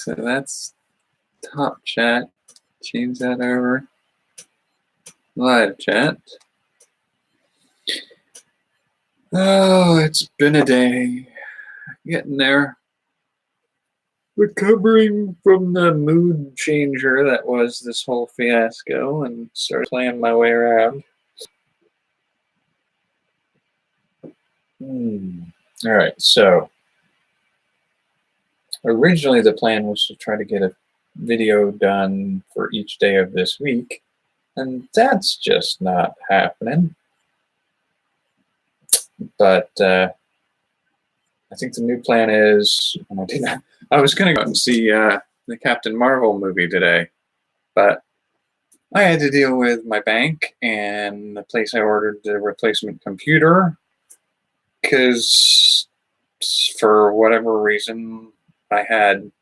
So that's top chat. Change that over. Live chat. Oh, it's been a day. Getting there. Recovering from the mood changer that was this whole fiasco and started playing my way around. All right, so originally the plan was to try to get a video done for each day of this week, and that's just not happening. But I think the new plan is, I was going to go out and see the Captain Marvel movie today, but I had to deal with my bank and the place I ordered the replacement computer because for whatever reason I had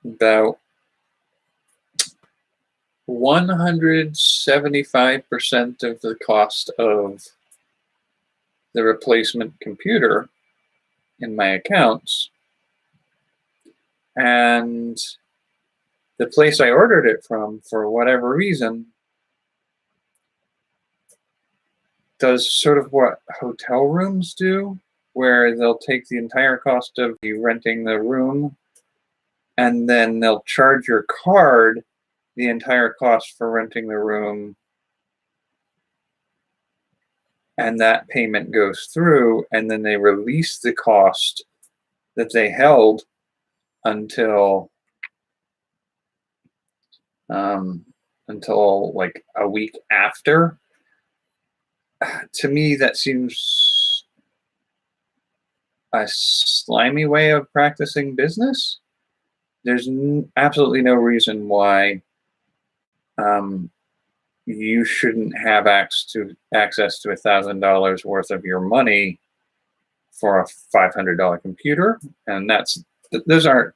about 175% of the cost of the replacement computer in my accounts, and the place I ordered it from, for whatever reason, does sort of what hotel rooms do, where they'll take the entire cost of you renting the room and then they'll charge your card the entire cost for renting the room, and that payment goes through, and then they release the cost that they held until like a week after. To me, that seems a slimy way of practicing business. There's absolutely no reason why you shouldn't have access to $1,000 worth of your money for a $500 computer, and those are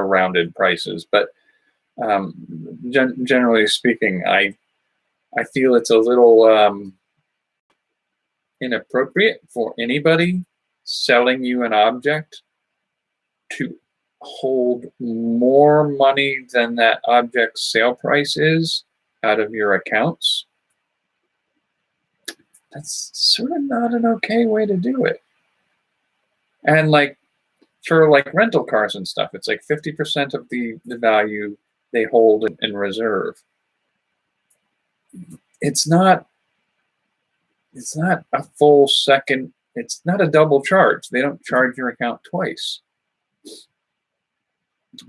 rounded prices, but generally speaking, I feel it's a little inappropriate for anybody selling you an object to hold more money than that object's sale price is out of your accounts. That's sort of not an okay way to do it. And like for like rental cars and stuff, it's like 50% of the value they hold in reserve. It's not a full second, it's not a double charge. They don't charge your account twice.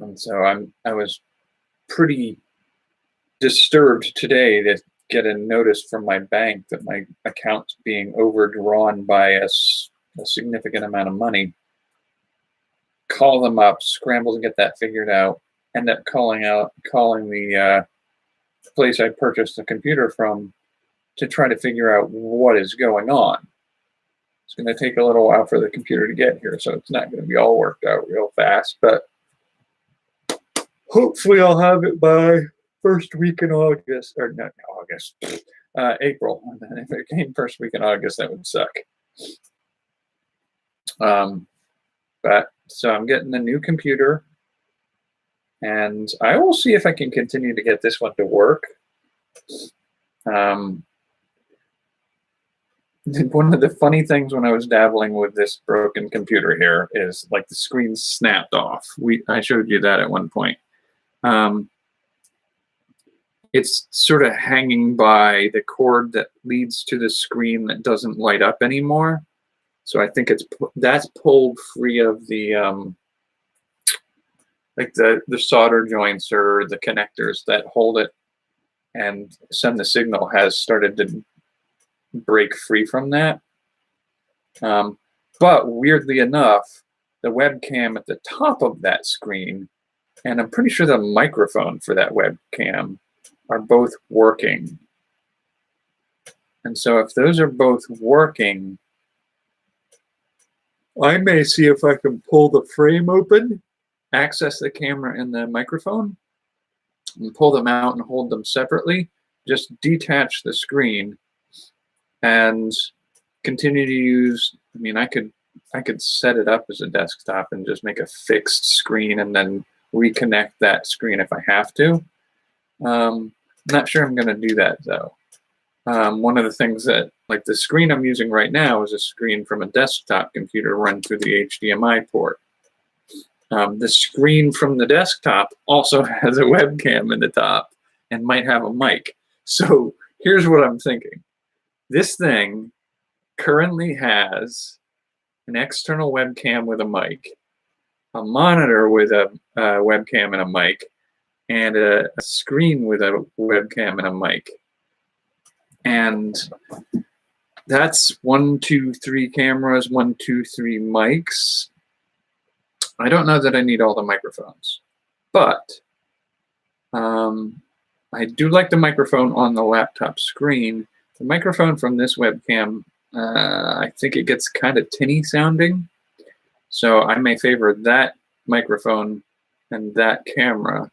And so I was pretty disturbed today to get a notice from my bank that my account's being overdrawn by a significant amount of money. Call them up, scramble to get that figured out, end up calling the place I purchased the computer from to try to figure out what is going on. It's going to take a little while for the computer to get here, so it's not going to be all worked out real fast, but hopefully I'll have it by first week in August, or not August, April. And if it came first week in August, that would suck. But so I'm getting a new computer, and I will see if I can continue to get this one to work. One of the funny things when I was dabbling with this broken computer here is like the screen snapped off. I showed you that at one point. It's sort of hanging by the cord that leads to the screen that doesn't light up anymore. So I think that's pulled free of the like the solder joints or the connectors that hold it and send the signal has started to break free from that. But weirdly enough, the webcam at the top of that screen, and I'm pretty sure the microphone for that webcam, are both working. And so if those are both working, I may see if I can pull the frame open, access the camera and the microphone, and pull them out and hold them separately, just detach the screen and continue to use, I mean, I could I could set it up as a desktop and just make a fixed screen and then reconnect that screen if I have to. Not sure I'm going to do that though. One of the things that, like the screen I'm using right now is a screen from a desktop computer run through the HDMI port. The screen from the desktop also has a webcam in the top and might have a mic. So here's what I'm thinking. This thing currently has an external webcam with a mic, a monitor with a webcam and a mic, and a screen with a webcam and a mic. And that's 1, 2, 3 cameras, 1, 2, 3 mics. I don't know that I need all the microphones, but I do like the microphone on the laptop screen. The microphone from this webcam, I think it gets kind of tinny sounding. So I may favor that microphone and that camera,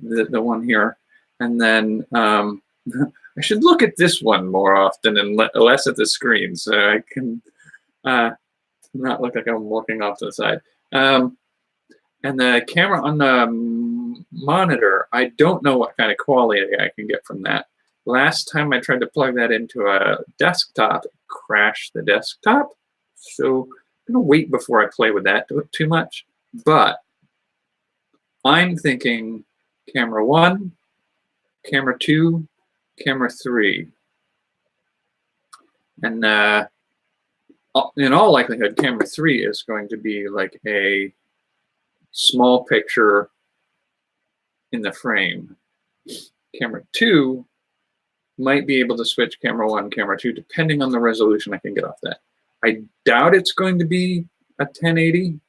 the one here. And then I should look at this one more often and less at the screen so I can not look like I'm looking off to the side. And the camera on the monitor, I don't know what kind of quality I can get from that. Last time I tried to plug that into a desktop, it crashed the desktop. So I'm going to wait before I play with that too much. But I'm thinking camera 1, camera 2, camera 3. And in all likelihood, camera 3 is going to be like a small picture in the frame. Camera 2 might be able to switch camera 1, camera 2, depending on the resolution I can get off that. I doubt it's going to be a 1080,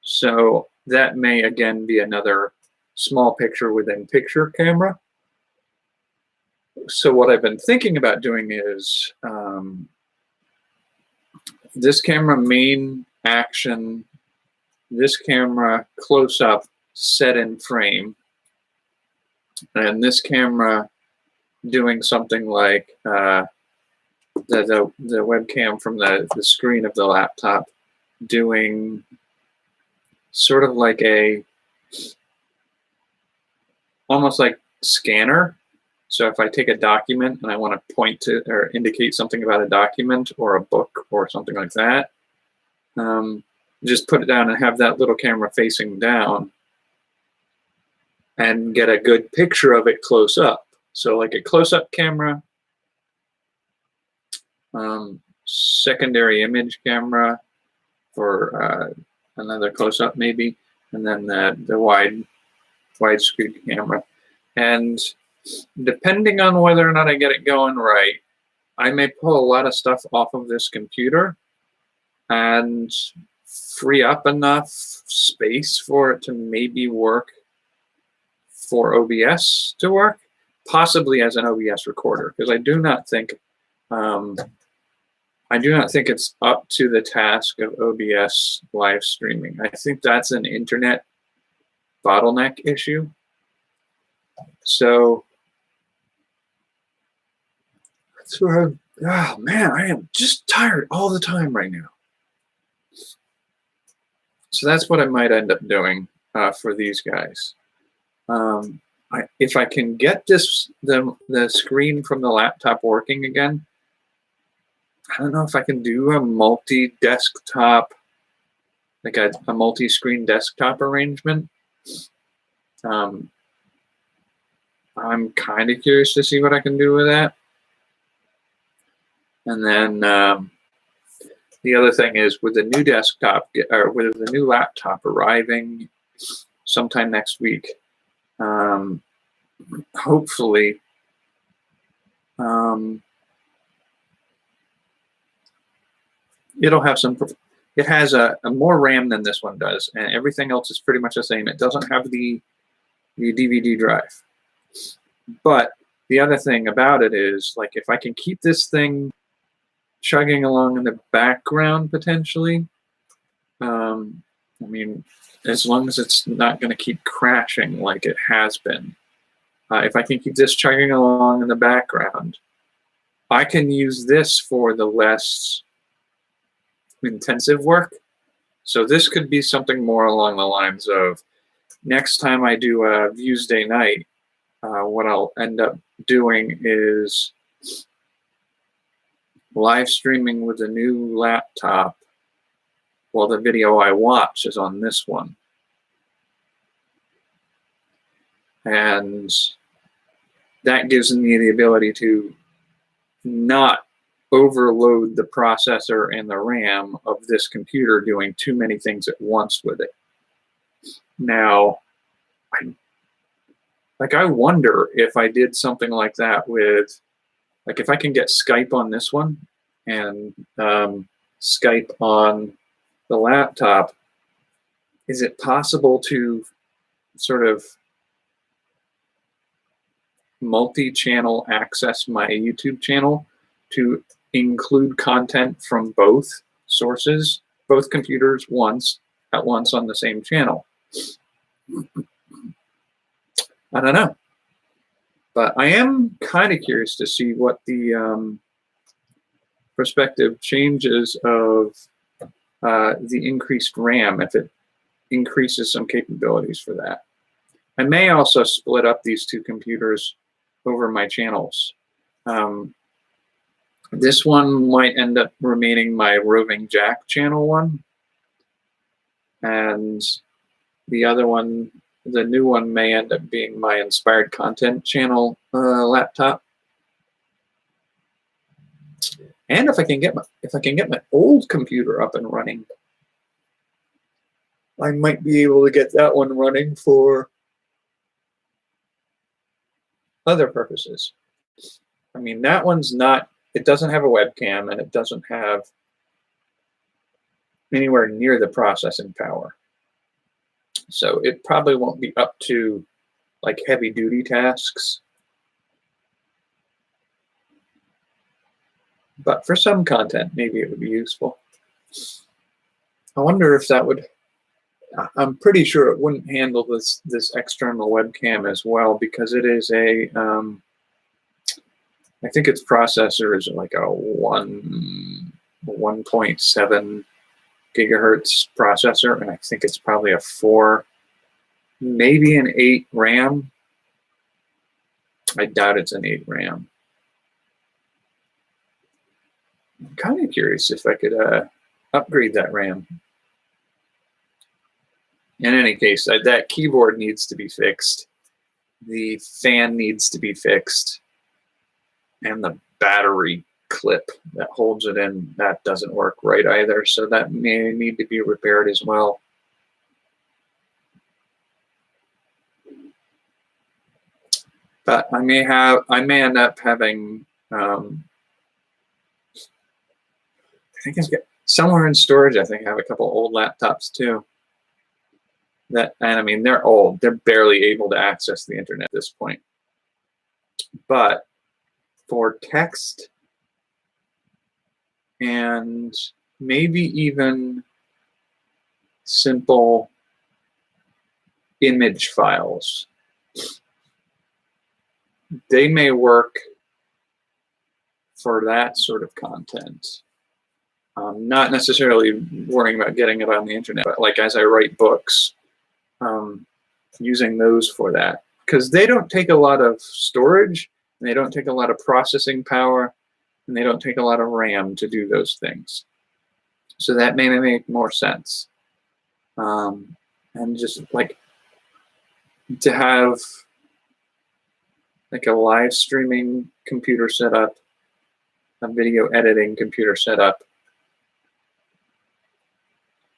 so that may again be another small picture within picture camera. So what I've been thinking about doing is this camera main action, this camera close up set in frame, and this camera doing something like the webcam from the screen of the laptop doing sort of like a almost like scanner. So if I take a document and I want to point to or indicate something about a document or a book or something like that, just put it down and have that little camera facing down and get a good picture of it close up. So like a close-up camera, secondary image camera for another close-up maybe, and then the widescreen camera. And depending on whether or not I get it going right, I may pull a lot of stuff off of this computer and free up enough space for it to maybe work for OBS to work, possibly as an OBS recorder, because I do not think it's up to the task of OBS live streaming. I think that's an internet bottleneck issue. So oh man, I am just tired all the time right now. So that's what I might end up doing for these guys. If I can get the screen from the laptop working again, I don't know if I can do a multi-desktop, like a multi-screen desktop arrangement. I'm kind of curious to see what I can do with that. And then the other thing is with the new desktop, or with the new laptop arriving sometime next week, hopefully it'll have some, it has a more RAM than this one does, and everything else is pretty much the same. It doesn't have the DVD drive. But the other thing about it is, like, if I can keep this thing chugging along in the background potentially, I mean, as long as it's not going to keep crashing like it has been, if I can keep this chugging along in the background, I can use this for the less intensive work. So this could be something more along the lines of, next time I do a Views Day night, what I'll end up doing is live streaming with a new laptop while the video I watch is on this one. And that gives me the ability to not overload the processor and the RAM of this computer doing too many things at once with it. Now, I wonder if I did something like that with, like, if I can get Skype on this one and Skype on the laptop, is it possible to sort of multi-channel access my YouTube channel to include content from both sources, both computers at once on the same channel? I don't know, but I am kind of curious to see what the prospective changes of the increased RAM, if it increases some capabilities for that. I may also split up these two computers over my channels. This one might end up remaining my Roving Jack channel one, and the other one, the new one, may end up being my Inspired Content channel laptop. And if I can get my old computer up and running, I might be able to get that one running for other purposes. I mean, that one's not, it doesn't have a webcam, and it doesn't have anywhere near the processing power. So it probably won't be up to like heavy duty tasks. But for some content, maybe it would be useful. I wonder if that would, I'm pretty sure it wouldn't handle this external webcam as well, because it is a, I think its processor is like a 1.7 gigahertz processor, and I think it's probably a 4, maybe an 8 RAM. I doubt it's an 8 RAM. I'm kind of curious if I could upgrade that RAM. In any case, that keyboard needs to be fixed. The fan needs to be fixed. And the battery clip that holds it in, that doesn't work right either. So that may need to be repaired as well. But I may end up having, I think it's got somewhere in storage, I think I have a couple old laptops too. And I mean, they're old. They're barely able to access the internet at this point. But for text and maybe even simple image files, they may work for that sort of content. Not necessarily worrying about getting it on the internet, but like as I write books, using those for that, because they don't take a lot of storage, and they don't take a lot of processing power, and they don't take a lot of RAM to do those things. So that may make more sense. And just like to have like a live streaming computer setup, a video editing computer setup,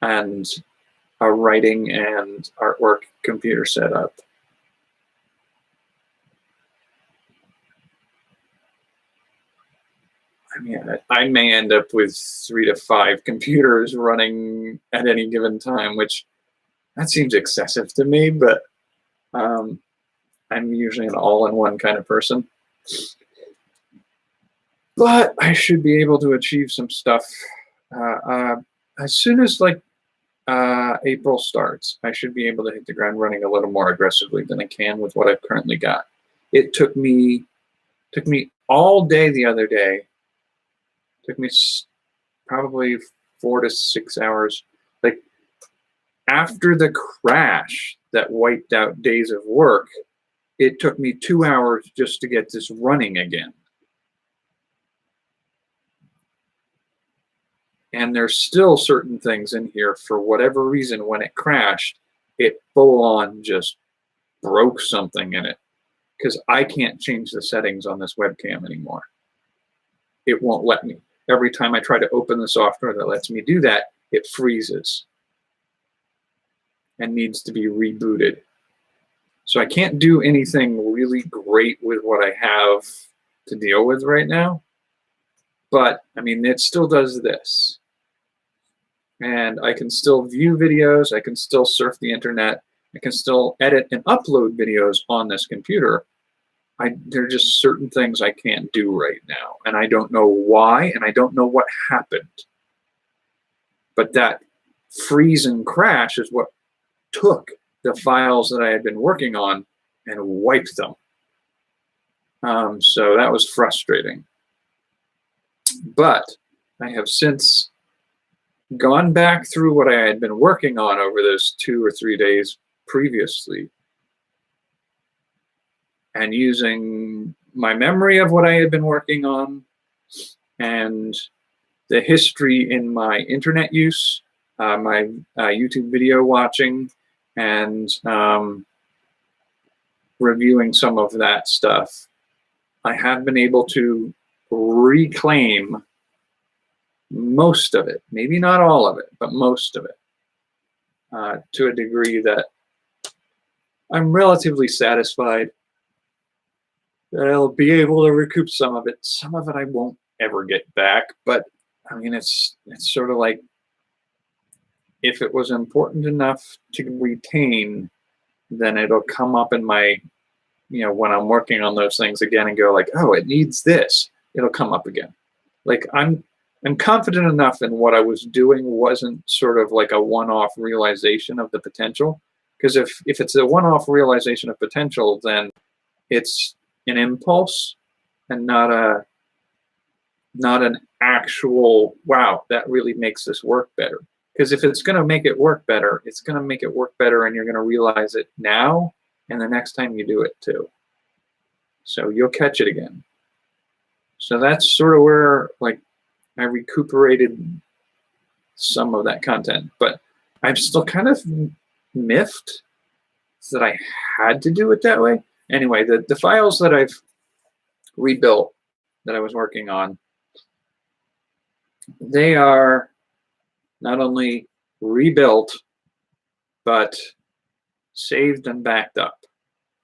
and a writing and artwork computer setup. I mean, I may end up with 3 to 5 computers running at any given time, which that seems excessive to me, but I'm usually an all-in-one kind of person. But I should be able to achieve some stuff. As soon as like April starts, I should be able to hit the ground running a little more aggressively than I can with what I've currently got. It took me all day the other day. Took me probably 4 to 6 hours. Like after the crash that wiped out days of work, it took me 2 hours just to get this running again. And there's still certain things in here, for whatever reason, when it crashed, it full on just broke something in it, because I can't change the settings on this webcam anymore. It won't let me. Every time I try to open the software that lets me do that, it freezes and needs to be rebooted. So I can't do anything really great with what I have to deal with right now. But I mean, it still does this. And I can still view videos, I can still surf the internet, I can still edit and upload videos on this computer. There are just certain things I can't do right now, and I don't know why, and I don't know what happened. But that freeze and crash is what took the files that I had been working on and wiped them. So that was frustrating. But I have since gone back through what I had been working on over those 2 or 3 days previously, and using my memory of what I had been working on and the history in my internet use, my YouTube video watching, and reviewing some of that stuff, I have been able to reclaim most of it, maybe not all of it, but most of it, to a degree that I'm relatively satisfied that I'll be able to recoup some of it. Some of it I won't ever get back, but I mean, it's sort of like, if it was important enough to retain, then it'll come up in my, when I'm working on those things again and go like, oh, it needs this, it'll come up again. Like I'm confident enough in what I was doing wasn't sort of like a one-off realization of the potential. Because if it's a one-off realization of potential, then it's an impulse and not an actual, wow, that really makes this work better. Because if it's going to make it work better, it's going to make it work better, and you're going to realize it now and the next time you do it too. So you'll catch it again. So that's sort of where, like, I recuperated some of that content, but I'm still kind of miffed that I had to do it that way. Anyway, the files that I've rebuilt that I was working on, they are not only rebuilt, but saved and backed up,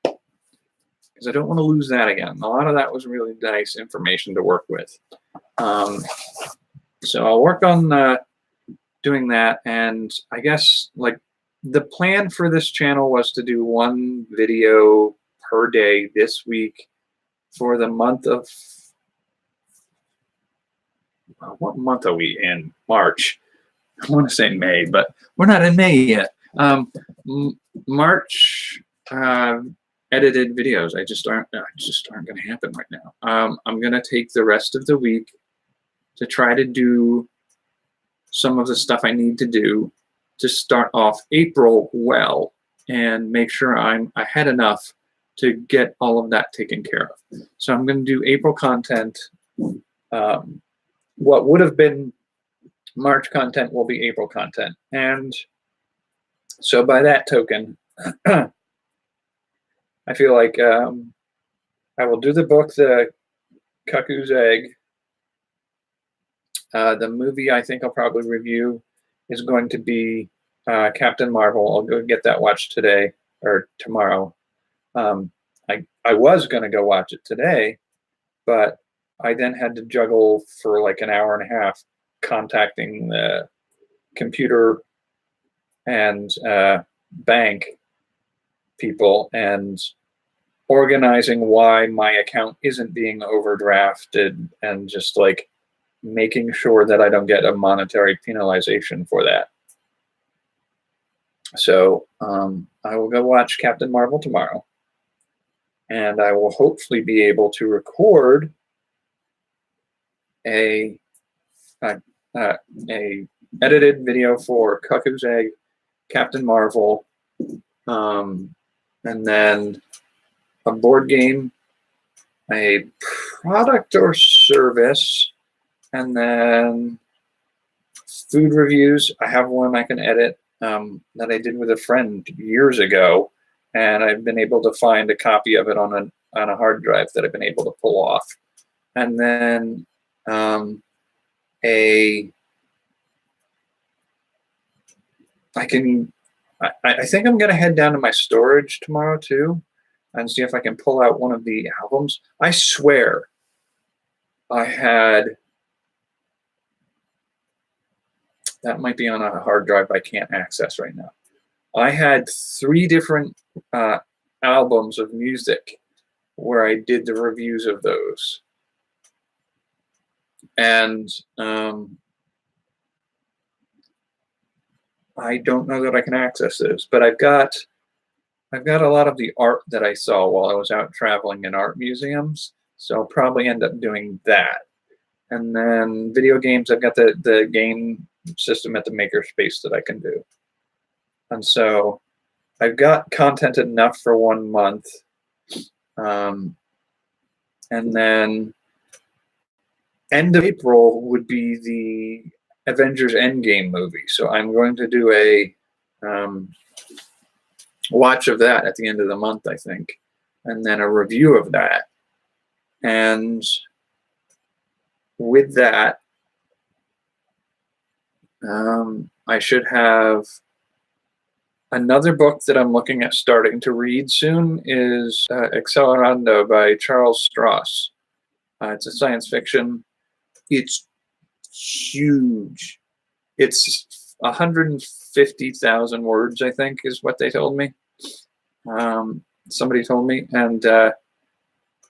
because I don't want to lose that again. A lot of that was really nice information to work with. So I'll work on doing that, and I guess like the plan for this channel was to do 1 video per day this week for the month of, what month are we in? March. I want to say May, but we're not in May yet. March edited videos. Just aren't going to happen right now. I'm going to take the rest of the week to try to do some of the stuff I need to do to start off April well, and make sure I'm ahead enough to get all of that taken care of. So I'm going to do April content. What would have been March content will be April content. And so by that token, I feel like I will do the book, The Cuckoo's Egg. The movie I think I'll probably review is going to be Captain Marvel. I'll go get that watched today or tomorrow. I was going to go watch it today, but I then had to juggle for like an hour and a half contacting the computer and bank people and organizing why my account isn't being overdrafted, and just like making sure that I don't get a monetary penalization for that. So I will go watch Captain Marvel tomorrow, and I will hopefully be able to record a edited video for Cuckoo's Egg, Captain Marvel, and then a board game, a product or service, and then food reviews. I have one I can edit that I did with a friend years ago, and I've been able to find a copy of it on a hard drive that I've been able to pull off. And then I think I'm going to head down to my storage tomorrow too and see if I can pull out one of the albums. I swear I had, that might be on a hard drive I can't access right now. I had 3 different albums of music where I did the reviews of those. And I don't know that I can access those, but I've got a lot of the art that I saw while I was out traveling in art museums, so I'll probably end up doing that. And then video games, I've got the game system at the Makerspace that I can do. And so I've got content enough for 1 month. And then end of April would be the Avengers Endgame movie. So I'm going to do a watch of that at the end of the month, I think, and then a review of that. And with that, I should have another book that I'm looking at starting to read soon is Accelerando by Charles Stross. It's a science fiction. It's huge. It's 150,000 words, I think, is what they told me. Somebody told me, and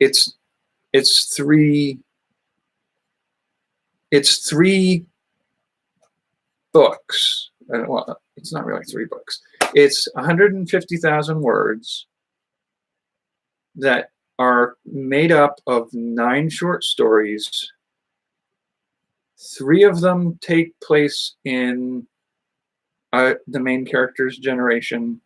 it's 3 books. Well, it's not really 3 books. It's 150,000 words that are made up of 9 short stories. 3 of them take place in the main character's generation.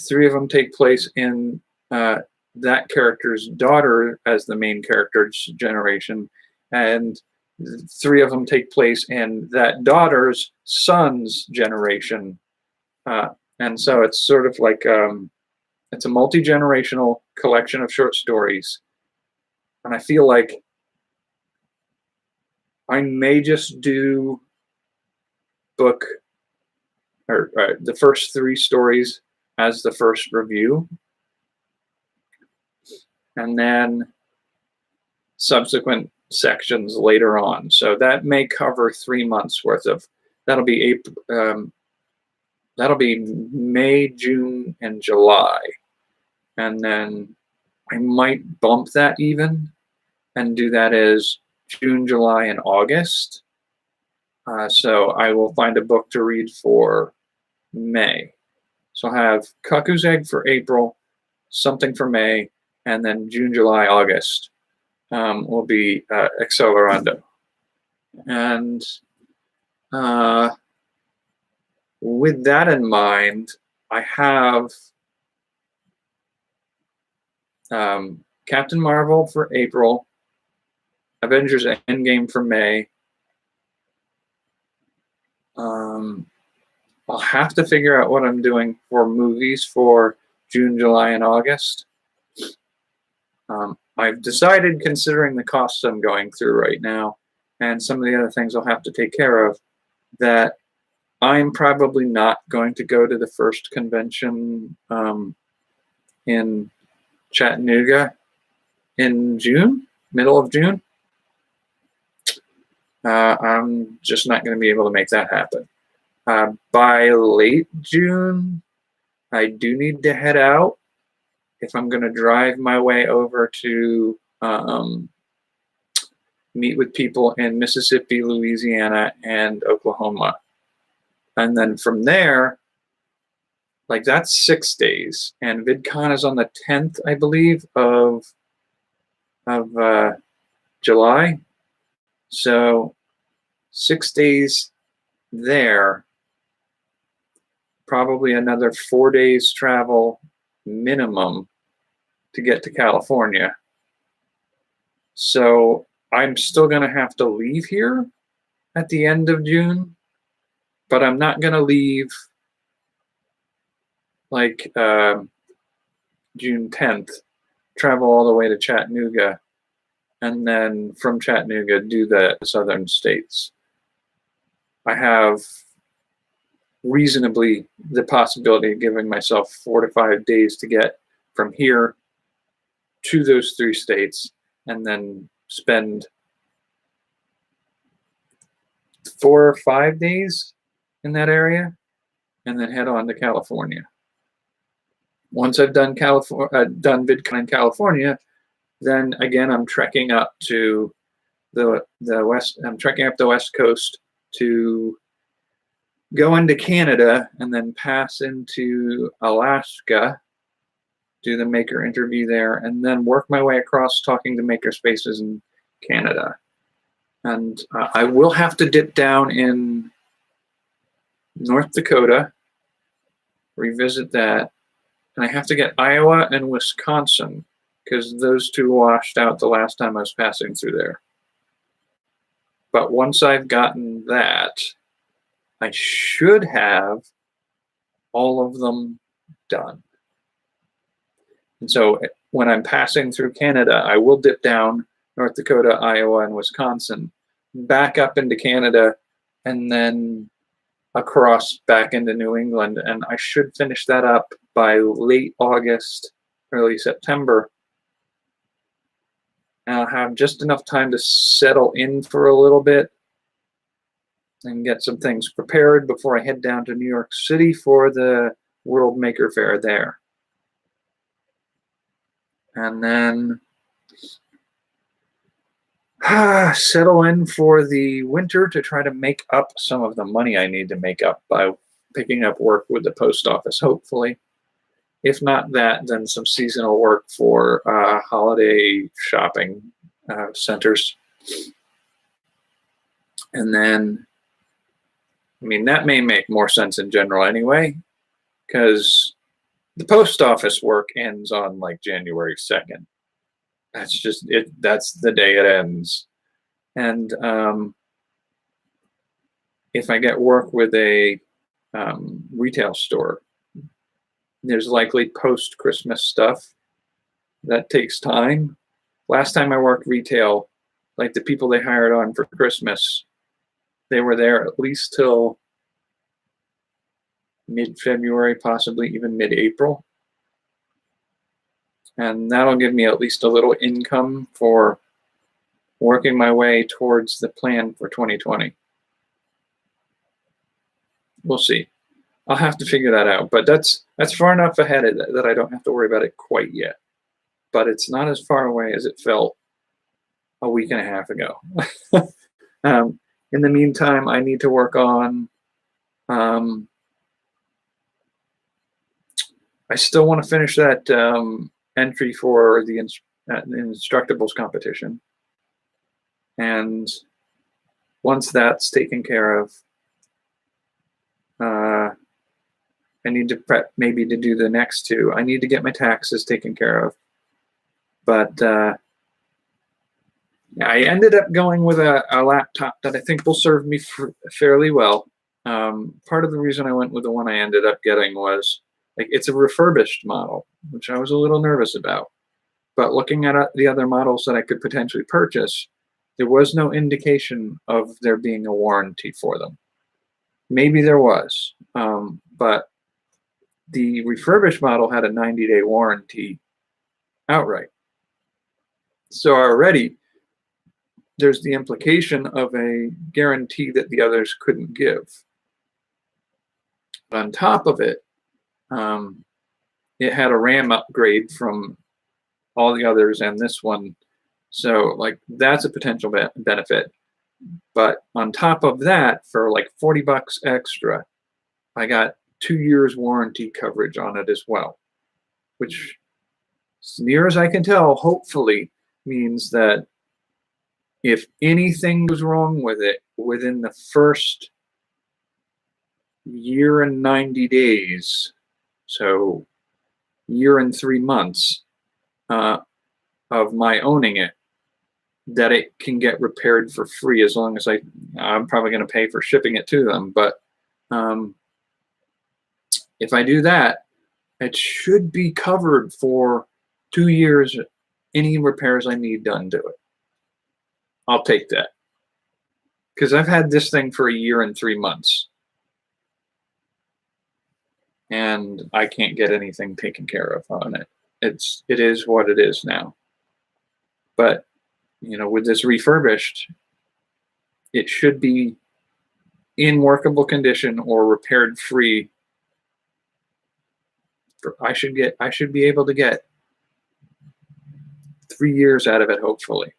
3 of them take place in that character's daughter as the main character's generation, and 3 of them take place in that daughter's son's generation. And so it's sort of like it's a multi-generational collection of short stories. And I feel like I may just do book or the first 3 stories as the first review, and then subsequent sections later on. So that may cover 3 months worth of. That'll be April. That'll be May, June, and July, and then I might bump that even and do that as June, July, and August. So I will find a book to read for May. So I'll have Cuckoo's Egg for April, something for May, and then June, July, August will be Accelerando. And with that in mind, I have Captain Marvel for April, Avengers Endgame for May. I'll have to figure out what I'm doing for movies for June, July, and August. I've decided, considering the costs I'm going through right now and some of the other things I'll have to take care of, that I'm probably not going to go to the first convention in Chattanooga in June, middle of June. I'm just not going to be able to make that happen. By late June, I do need to head out if I'm going to drive my way over to meet with people in Mississippi, Louisiana, and Oklahoma. And then from there, like that's 6 days. And VidCon is on the 10th, I believe, of July. So 6 days there, probably another 4 days travel minimum to get to California. So I'm still going to have to leave here at the end of June, but I'm not going to leave like June 10th, travel all the way to Chattanooga, and then from Chattanooga do the southern states. I have reasonably the possibility of giving myself 4 to 5 days to get from here to those 3 states, and then spend 4 or 5 days in that area, and then head on to California. Once I've done VidCon in California, then again I'm trekking up to the west. I'm trekking up the west coast to go into Canada and then pass into Alaska, do the maker interview there, and then work my way across talking to maker spaces in Canada. And I will have to dip down in North Dakota, revisit that, and I have to get Iowa and Wisconsin because those 2 washed out the last time I was passing through there. But once I've gotten that, I should have all of them done. And so when I'm passing through Canada, I will dip down North Dakota, Iowa, and Wisconsin, back up into Canada, and then across back into New England. And I should finish that up by late August, early September. And I'll have just enough time to settle in for a little bit and get some things prepared before I head down to New York City for the World Maker Faire there. And then settle in for the winter to try to make up some of the money I need to make up by picking up work with the post office, hopefully. If not that, then some seasonal work for holiday shopping centers. And then, I mean, that may make more sense in general anyway, because the post office work ends on like January 2nd. That's just it. That's the day it ends. And if I get work with a retail store, there's likely post-Christmas stuff. That takes time. Last time I worked retail, like the people they hired on for Christmas, they were there at least till mid-February, possibly even mid-April. And that'll give me at least a little income for working my way towards the plan for 2020. We'll see. I'll have to figure that out, but that's far enough ahead that I don't have to worry about it quite yet. But it's not as far away as it felt a week and a half ago. In the meantime, I need to work on. I still want to finish that entry for the Instructables competition, and once that's taken care of, I need to prep maybe to do the next 2. I need to get my taxes taken care of, but I ended up going with a laptop that I think will serve me fairly well. Part of the reason I went with the one I ended up getting was like it's a refurbished model, which I was a little nervous about. But looking at the other models that I could potentially purchase, there was no indication of there being a warranty for them. Maybe there was, but the refurbished model had a 90-day warranty outright. So already there's the implication of a guarantee that the others couldn't give. But on top of it, it had a RAM upgrade from all the others and this one. So like that's a potential benefit. But on top of that, for like $40 extra, I got 2 years warranty coverage on it as well, which, as near as I can tell, hopefully means that if anything goes wrong with it within the first year and 90 days, so year and 3 months of my owning it, that it can get repaired for free, as long as I'm probably going to pay for shipping it to them. But if I do that, it should be covered for 2 years, any repairs I need done to it. I'll take that, because I've had this thing for a year and 3 months, and I can't get anything taken care of on it. It is what it is now. But with this refurbished, it should be in workable condition or repaired free. I should be able to get 3 years out of it, hopefully.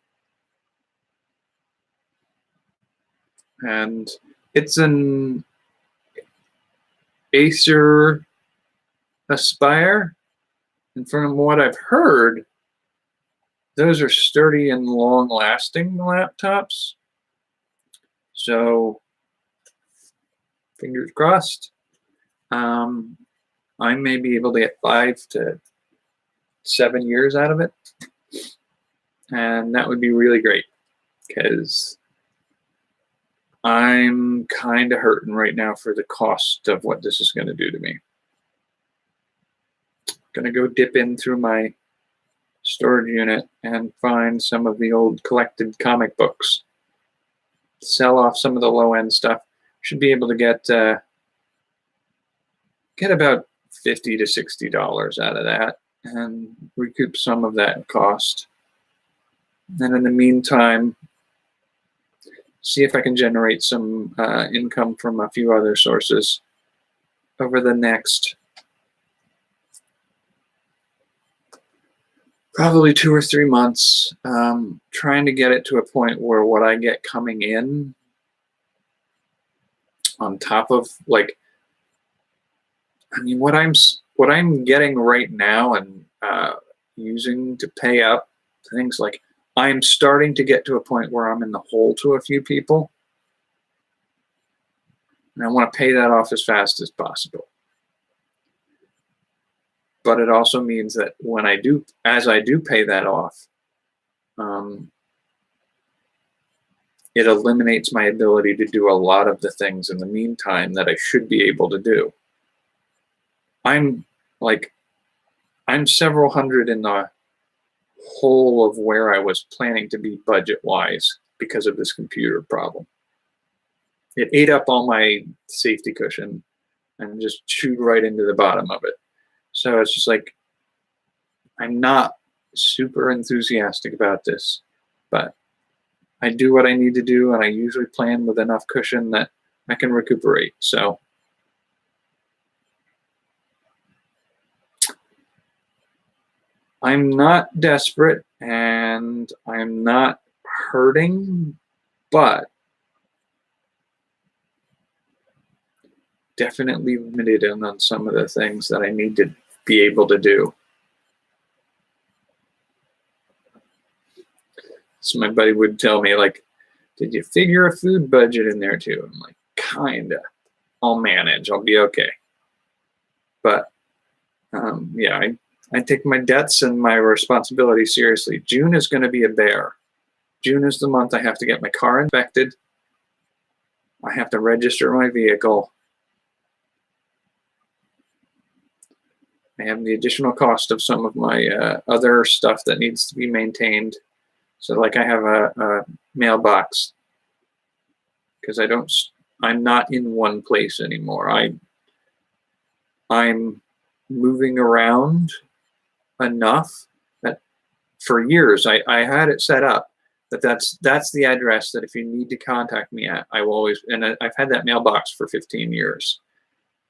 And it's an Acer Aspire, and from what I've heard, those are sturdy and long-lasting laptops. So, fingers crossed. I may be able to get 5 to 7 years out of it, and that would be really great, because I'm kind of hurting right now for the cost of what this is going to do to me. Going to go dip in through my storage unit and find some of the old collected comic books, sell off some of the low-end stuff. Should be able to get about $50 to $60 out of that and recoup some of that cost. And in the meantime, see if I can generate some income from a few other sources over the next probably 2 or 3 months, trying to get it to a point where what I get coming in on top of, like, what I'm getting right now and using to pay up things, like, I'm starting to get to a point where I'm in the hole to a few people, and I want to pay that off as fast as possible. But it also means that as I do pay that off, it eliminates my ability to do a lot of the things in the meantime that I should be able to do. I'm several hundred in the hole of where I was planning to be budget-wise because of this computer problem. It ate up all my safety cushion and just chewed right into the bottom of it. So it's just like, I'm not super enthusiastic about this, but I do what I need to do, and I usually plan with enough cushion that I can recuperate. So I'm not desperate and I'm not hurting, but definitely limited on some of the things that I need to be able to do. So my buddy would tell me, like, did you figure a food budget in there too? I'm like, kinda. I'll manage. I'll be okay. But yeah, I take my debts and my responsibility seriously. June is going to be a bear. June is the month I have to get my car inspected. I have to register my vehicle. I have the additional cost of some of my other stuff that needs to be maintained. So, like, I have a mailbox because I'm not in one place anymore. I'm moving around enough that for years I had it set up that that's the address that if you need to contact me at, I will always, and I've had that mailbox for 15 years.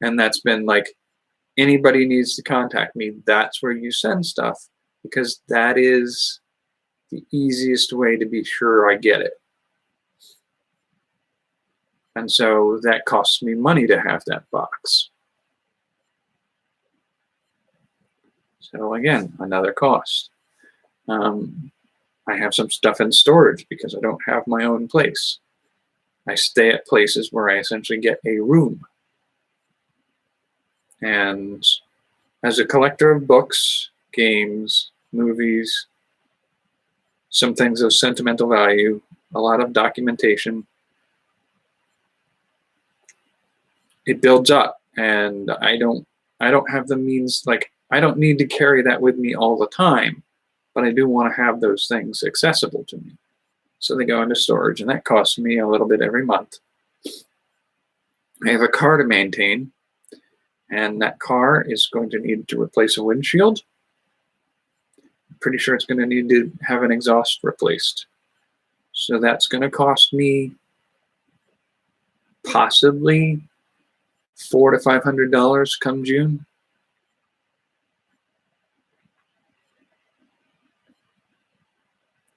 And that's been like, anybody needs to contact me, that's where you send stuff, because that is the easiest way to be sure I get it. And so that costs me money to have that box. So again, another cost. I have some stuff in storage because I don't have my own place. I stay at places where I essentially get a room. And as a collector of books, games, movies, some things of sentimental value, a lot of documentation, it builds up, and I don't have the means, like I don't need to carry that with me all the time, but I do want to have those things accessible to me. So they go into storage, and that costs me a little bit every month. I have a car to maintain, and that car is going to need to replace a windshield. I'm pretty sure it's going to need to have an exhaust replaced. So that's going to cost me possibly $400 to $500 come June.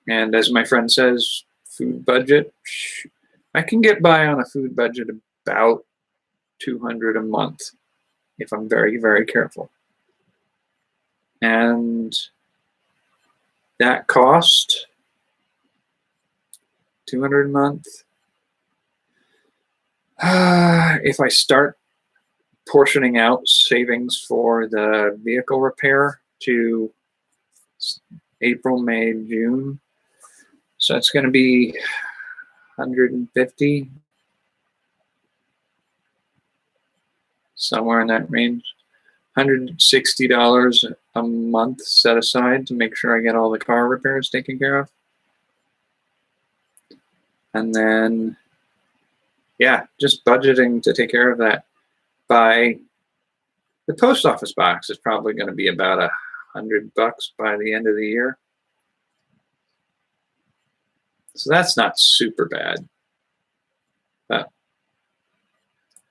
And as my friend says, food budget, I can get by on a food budget about $200 a month if I'm very, very careful. And that cost $200 a month. If I start portioning out savings for the vehicle repair to April, May, June, so it's going to be $150, somewhere in that range. $160 a month set aside to make sure I get all the car repairs taken care of. And then, yeah, just budgeting to take care of that. By the post office box is probably going to be about $100 by the end of the year. So that's not super bad. But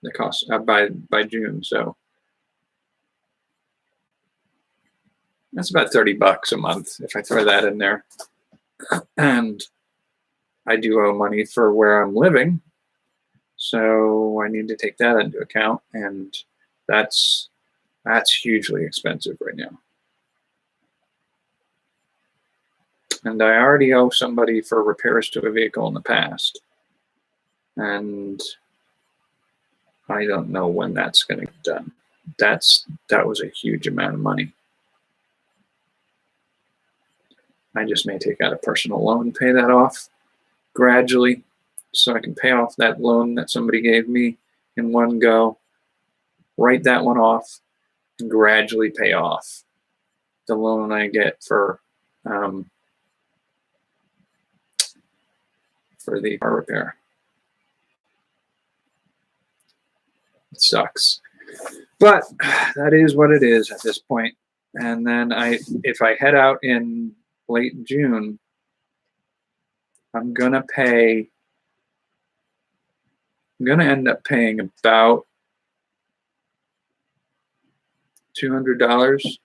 the cost by June, so that's about $30 a month if I throw that in there. And I do owe money for where I'm living, so I need to take that into account, and that's hugely expensive right now. And I already owe somebody for repairs to a vehicle in the past, and I don't know when that's going to get done. That was a huge amount of money. I just may take out a personal loan, pay that off gradually, so I can pay off that loan that somebody gave me in one go, write that one off, and gradually pay off the loan I get for the car repair. It sucks, but that is what it is at this point. And then if I head out in late June, I'm gonna end up paying about $200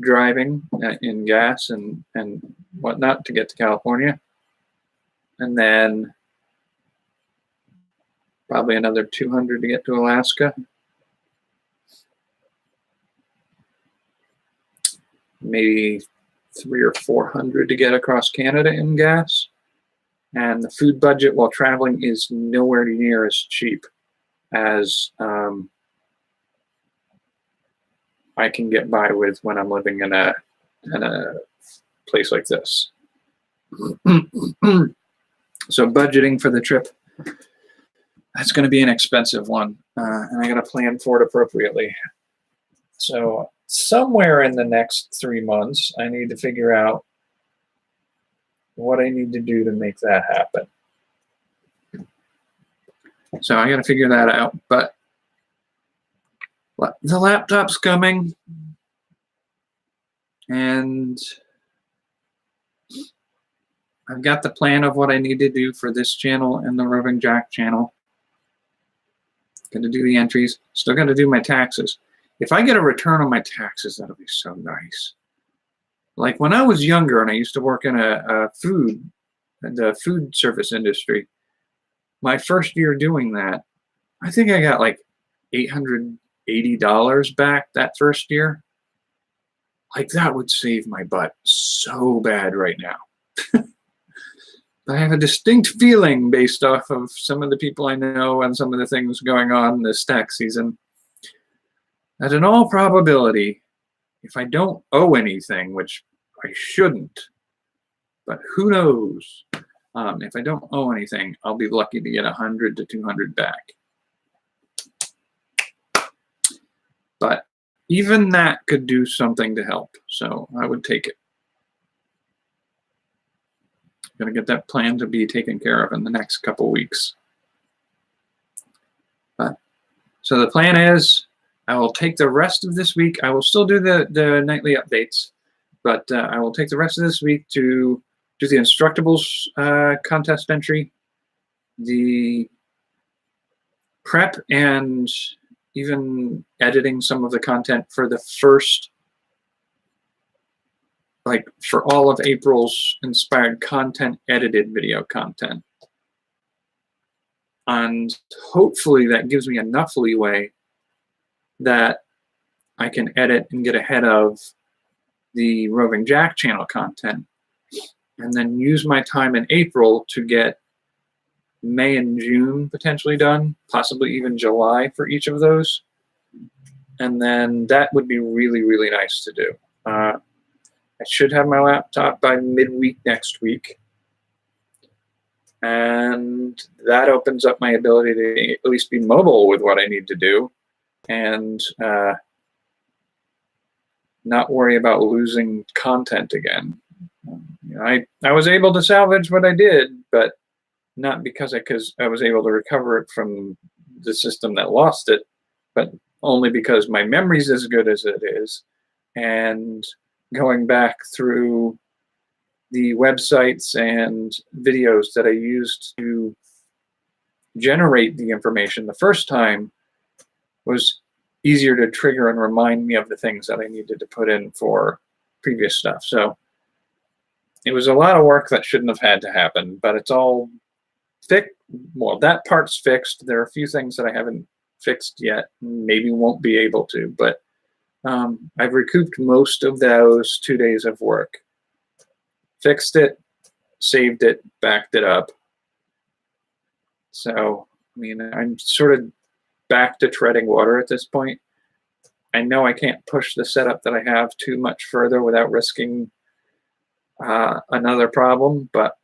driving in gas and whatnot to get to California, and then probably another $200 to get to Alaska. Maybe $300 or $400 to get across Canada in gas. And the food budget while traveling is nowhere near as cheap as I can get by with when I'm living in a place like this. So budgeting for the trip, that's going to be an expensive one, and I got to plan for it appropriately. So somewhere in the next 3 months, I need to figure out what I need to do to make that happen. So I got to figure that out, but the laptop's coming, and I've got the plan of what I need to do for this channel and the Roving Jack channel. Got to do the entries. Still got to do my taxes. If I get a return on my taxes, that'll be so nice. Like when I was younger and I used to work in the food service industry, my first year doing that, I think I got like $880 back that first year. Like that would save my butt so bad right now. I have a distinct feeling based off of some of the people I know and some of the things going on this tax season that in all probability, if I don't owe anything, which I shouldn't, but who knows, if I don't owe anything, I'll be lucky to get 100 to 200 back. But even that could do something to help, so I would take it. Going to get that plan to be taken care of in the next couple weeks. So the plan is I will take the rest of this week. I will still do the nightly updates, but I will take the rest of this week to do the Instructables contest entry, the prep, and even editing some of the content for the first, like for all of April's inspired content edited video content. And hopefully that gives me enough leeway that I can edit and get ahead of the Roving Jack channel content, and then use my time in April to get May and June potentially done, possibly even July for each of those. And then that would be really, really nice to do. I should have my laptop by midweek next week. And that opens up my ability to at least be mobile with what I need to do, and not worry about losing content again. I was able to salvage what I did, but not because I was able to recover it from the system that lost it, but only because my memory's as good as it is. And going back through the websites and videos that I used to generate the information the first time was easier to trigger and remind me of the things that I needed to put in for previous stuff. So it was a lot of work that shouldn't have had to happen, but it's all fixed. Well, that part's fixed. There are a few things that I haven't fixed yet, maybe won't be able to, but I've recouped most of those 2 days of work. Fixed it, saved it, backed it up. So, I mean, I'm sort of back to treading water at this point. I know I can't push the setup that I have too much further without risking another problem, but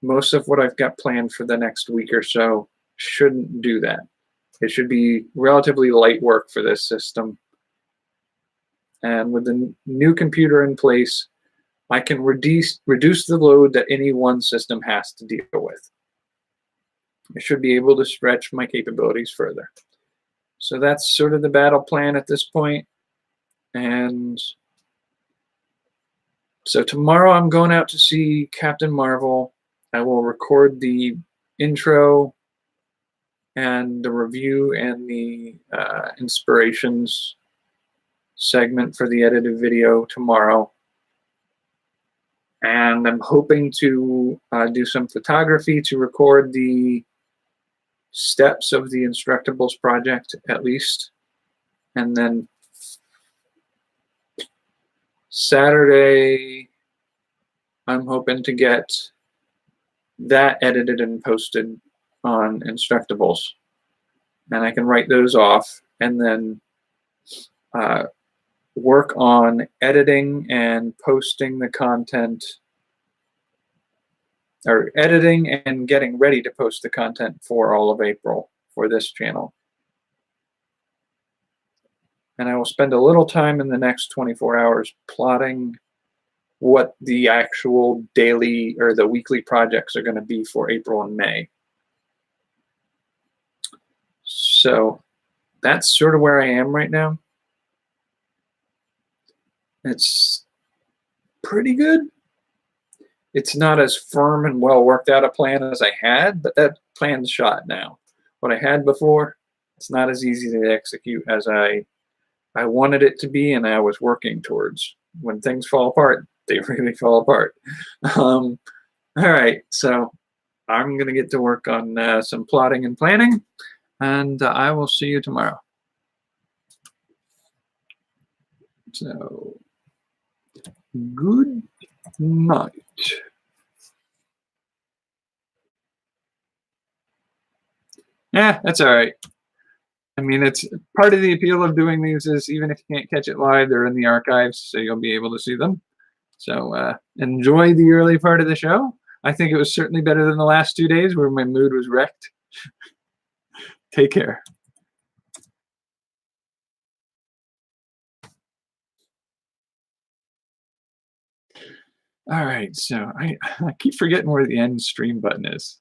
most of what I've got planned for the next week or so shouldn't do that. It should be relatively light work for this system. And with the new computer in place, I can reduce the load that any one system has to deal with. I should be able to stretch my capabilities further. So that's sort of the battle plan at this point. And so tomorrow I'm going out to see Captain Marvel. I will record the intro and the review and the inspirations segment for the edited video tomorrow. And I'm hoping to do some photography to record the steps of the Instructables project at least. And then Saturday, I'm hoping to get that edited and posted on Instructables. And I can write those off and then work on editing and posting the content, or editing and getting ready to post the content for all of April for this channel. And I will spend a little time in the next 24 hours plotting what the actual daily or the weekly projects are going to be for April and May. So that's sort of where I am right now. It's pretty good. It's not as firm and well worked out a plan as I had, but that plan's shot now. What I had before, it's not as easy to execute as I wanted it to be and I was working towards. When things fall apart, they really fall apart. All right, so I'm going to get to work on some plotting and planning, and I will see you tomorrow. So, good night. Yeah, that's all right. I mean, it's part of the appeal of doing these is even if you can't catch it live, they're in the archives, so you'll be able to see them. So enjoy the early part of the show. I think it was certainly better than the last 2 days where my mood was wrecked. Take care. All right, so I keep forgetting where the end stream button is.